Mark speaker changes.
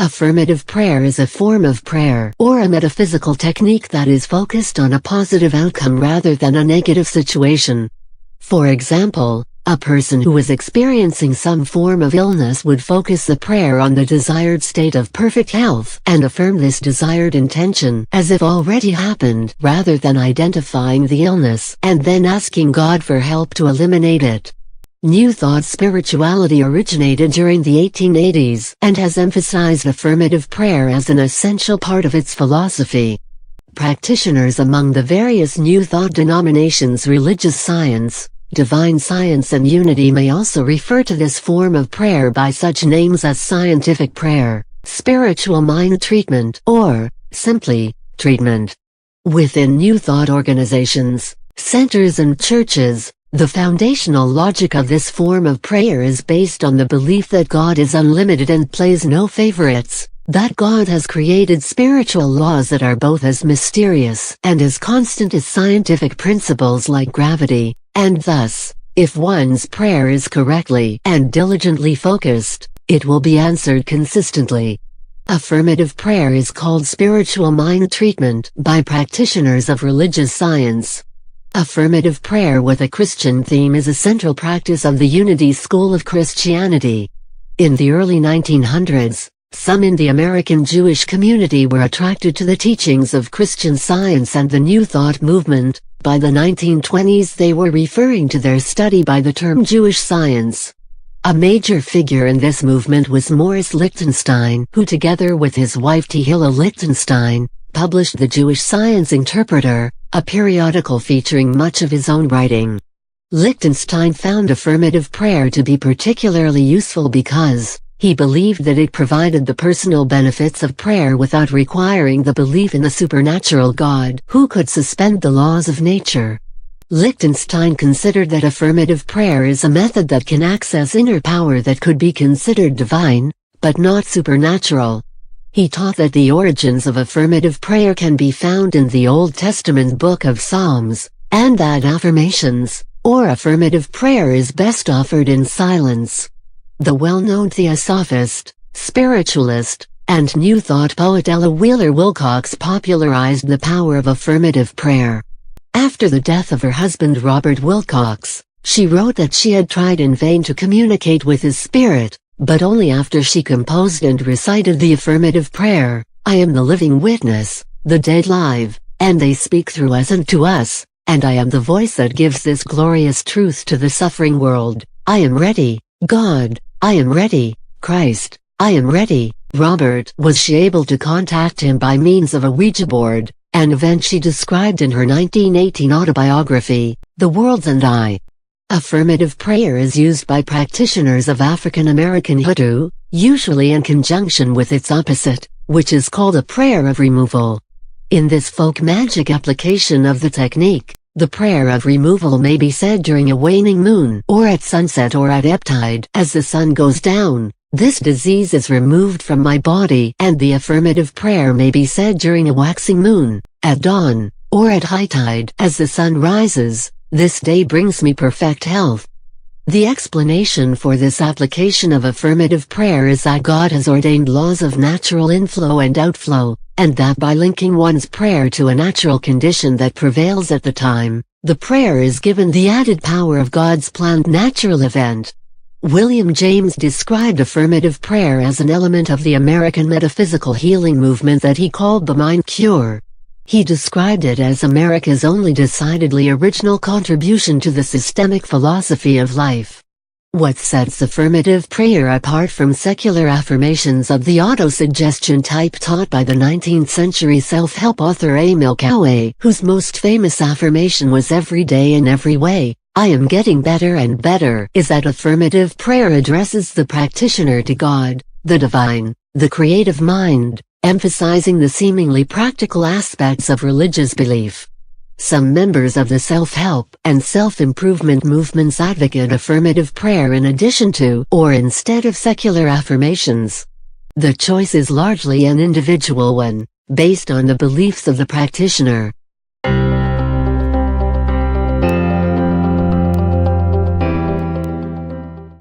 Speaker 1: Affirmative prayer is a form of prayer or a metaphysical technique that is focused on a positive outcome rather than a negative situation. For example, a person who is experiencing some form of illness would focus the prayer on the desired state of perfect health and affirm this desired intention as if already happened, rather than identifying the illness and then asking God for help to eliminate it. New Thought spirituality originated during the 1880s and has emphasized affirmative prayer as an essential part of its philosophy. Practitioners among the various New Thought denominations, religious science, divine science and unity may also refer to this form of prayer by such names as scientific prayer, spiritual mind treatment, or, simply, treatment. Within New Thought organizations, centers and churches, the foundational logic of this form of prayer is based on the belief that God is unlimited and plays no favorites, that God has created spiritual laws that are both as mysterious and as constant as scientific principles like gravity, and thus, if one's prayer is correctly and diligently focused, it will be answered consistently. Affirmative prayer is called spiritual mind treatment by practitioners of religious science. Affirmative prayer with a Christian theme is a central practice of the Unity School of Christianity. In the early 1900s, some in the American Jewish community were attracted to the teachings of Christian Science and the New Thought movement. By the 1920s they were referring to their study by the term Jewish Science. A major figure in this movement was Morris Lichtenstein, who together with his wife Tehillah Lichtenstein, published the Jewish Science Interpreter, a periodical featuring much of his own writing. Lichtenstein found affirmative prayer to be particularly useful because he believed that it provided the personal benefits of prayer without requiring the belief in the supernatural God who could suspend the laws of nature. Lichtenstein considered that affirmative prayer is a method that can access inner power that could be considered divine, but not supernatural. He taught that the origins of affirmative prayer can be found in the Old Testament book of Psalms, and that affirmations, or affirmative prayer is best offered in silence. The well-known theosophist, spiritualist, and New Thought poet Ella Wheeler Wilcox popularized the power of affirmative prayer. After the death of her husband Robert Wilcox, she wrote that she had tried in vain to communicate with his spirit, but only after she composed and recited the affirmative prayer, "I am the living witness, the dead live, and they speak through us and to us, and I am the voice that gives this glorious truth to the suffering world. I am ready, God, I am ready, Christ, I am ready." Robert was she able to contact him by means of a Ouija board, an event she described in her 1918 autobiography, The World and I. Affirmative prayer is used by practitioners of African American hoodoo, usually in conjunction with its opposite, which is called a prayer of removal. In this folk magic application of the technique, the prayer of removal may be said during a waning moon or at sunset or at ebb tide as the sun goes down. "This disease is removed from my body," and the affirmative prayer may be said during a waxing moon, at dawn, or at high tide as the sun rises. "This day brings me perfect health." The explanation for this application of affirmative prayer is that God has ordained laws of natural inflow and outflow, and that by linking one's prayer to a natural condition that prevails at the time, the prayer is given the added power of God's planned natural event. William James described affirmative prayer as an element of the American metaphysical healing movement that he called the mind cure. He described it as America's only decidedly original contribution to the systemic philosophy of life. What sets affirmative prayer apart from secular affirmations of the autosuggestion type taught by the 19th century self-help author Emil Coué, whose most famous affirmation was "Every day in every way, I am getting better and better," is that affirmative prayer addresses the practitioner to God, the divine, the creative mind, emphasizing the seemingly practical aspects of religious belief. Some members of the self-help and self-improvement movements advocate affirmative prayer in addition to or instead of secular affirmations. The choice is largely an individual one, based on the beliefs of the practitioner.